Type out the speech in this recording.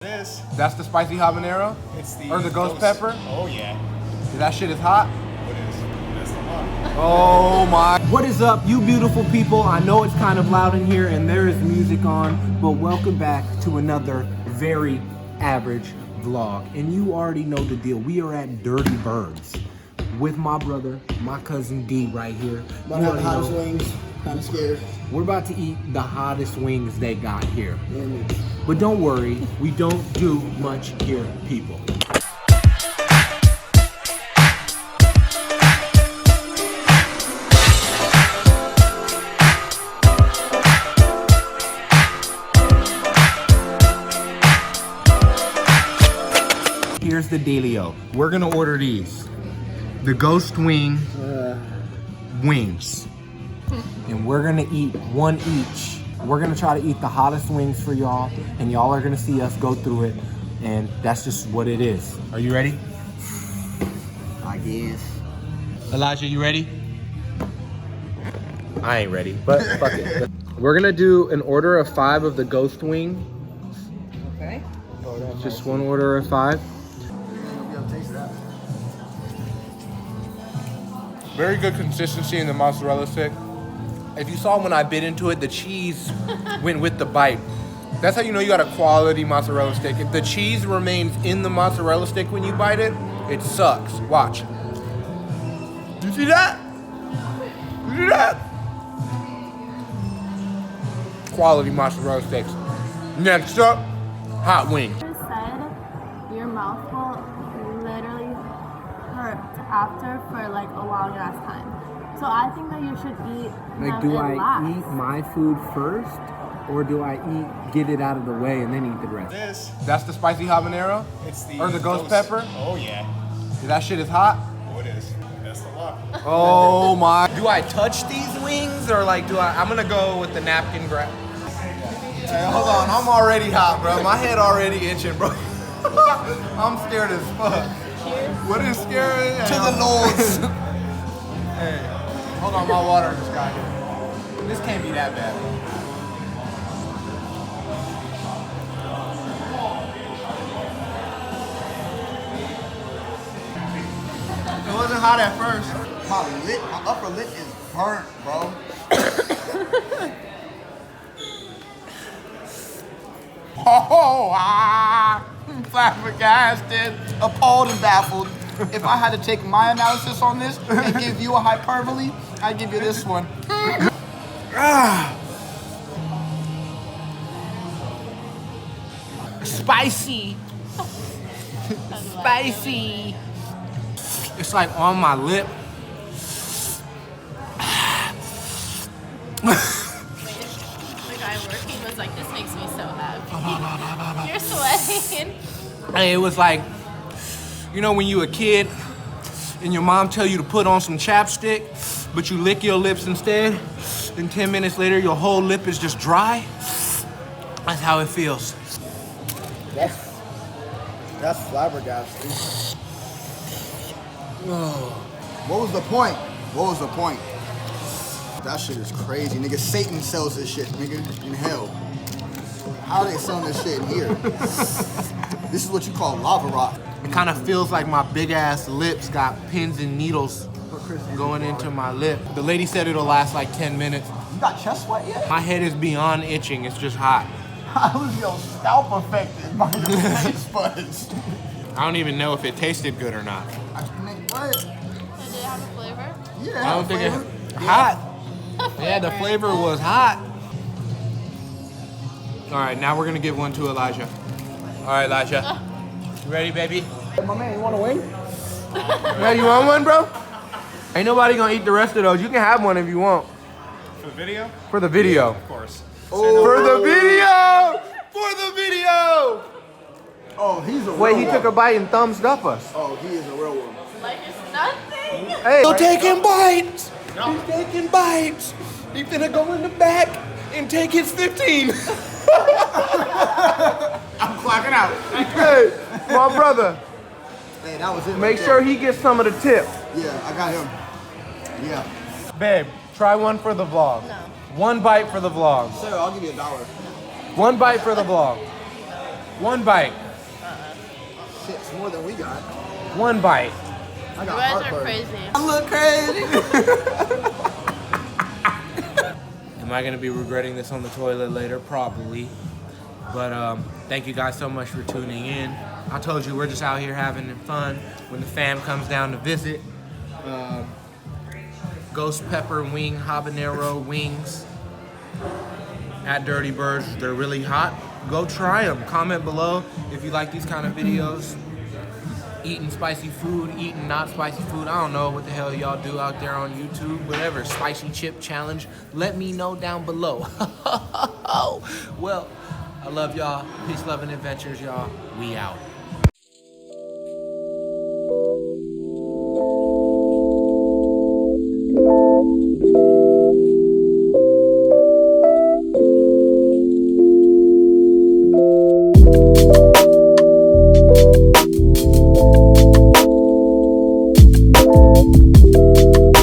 This. That's the spicy habanero? It's the or the ghost pepper? Oh yeah. That shit is hot? What is? That's the hot. Oh my. What is up, you beautiful people? I know it's kind of loud in here and there is music on, but welcome back to another very average vlog. And you already know the deal. We are at Dirty Birds with my brother, my cousin D right here. About to have the hottest wings. Kind of scared. We're about to eat the hottest wings they got here. Yeah, But don't worry, we don't do much here, people. Here's the dealio. We're gonna order these. The ghost wing wings. And we're gonna eat one each. We're gonna try to eat the hottest wings for y'all, and y'all are gonna see us go through it, and that's just what it is. Are you ready? I guess. Elijah, you ready? I ain't ready, but fuck it. We're gonna do an order of 5 of the ghost wing. Okay. Just one order of 5. You'll be able to taste that. Very good consistency in the mozzarella stick. If you saw when I bit into it, the cheese went with the bite. That's how you know you got a quality mozzarella stick. If the cheese remains in the mozzarella stick when you bite it, it sucks. Watch. You see that? You see that? Quality mozzarella sticks. Next up, hot wings. You said your mouth will literally hurt after for like a long ass time. So I think that you should eat Like, them do in I last. eat my food first, or do I get it out of the way and then eat the rest? This. That's the spicy habanero? It's the Or the ghost pepper? Oh yeah. That shit is hot? Oh it is. That's the hot. Oh my. Do I touch these wings, or like I'm gonna go with the napkin grab. Hey, hold on, I'm already hot, bro. My head already itching, bro. I'm scared as fuck. Cheers. What is scary? To the Lords. Hey, hold on, my water just got here. This can't be that bad. It wasn't hot at first. My upper lip is burnt, bro. Flabbergasted. Appalled and baffled. If I had to take my analysis on this and give you a hyperbole, I'd give you this one. Spicy. Spicy. It's like on my lip. The guy working was like, this makes me so happy. You're sweating. Hey, it was like, you know when you a kid and your mom tell you to put on some chapstick, but you lick your lips instead, and 10 minutes later your whole lip is just dry? That's how it feels. That's flabbergasted. What was the point? What was the point? That shit is crazy, nigga. Satan sells this shit, nigga, in hell. How are they selling this shit in here? This is what you call lava rock. It kind of feels like my big ass lips got pins and needles going into my lip. The lady said it'll last like 10 minutes. You got chest sweat yet? My head is beyond itching, it's just hot. How was your scalp affected by your taste buds? I don't even know if it tasted good or not. What? So did it have a flavor? Yeah. I don't think it hot. Yeah, the flavor was hot. All right, now we're gonna give one to Elijah. All right, Elijah. You ready, baby? My man, you want a wing? Yeah, you want one, bro? Ain't nobody gonna eat the rest of those. You can have one if you want. For the video? For the video. Of course. Oh. For the video! For the video! Oh, he's a real Wait, he one. took a bite and thumbs up us. Oh, he is a real one. Like it's nothing. Hey, he's taking bites. He's taking bites. He's gonna go in the back and take his 15. I'm clocking out. Hey, my brother, Hey, that was it. make right sure he gets some of the tip. there. Yeah, I got him. Yeah. Babe, try one for the vlog. No. One bite for the vlog. Sir, I'll give you $1. One bite for the vlog. One bite. Shit, it's more than we got. One bite. I You got guys are heartburn. crazy. I look crazy. Am I gonna be regretting this on the toilet later? Probably. But thank you guys so much for tuning in. I told you we're just out here having fun when the fam comes down to visit. Ghost pepper wing habanero wings at Dirty Birds. They're really hot. Go try them. Comment below if you like these kind of videos. Eating spicy food, eating not spicy food. I don't know what the hell y'all do out there on YouTube. Whatever, spicy chip challenge. Let me know down below. Well, I love y'all. Peace, love, and adventures, y'all. We out.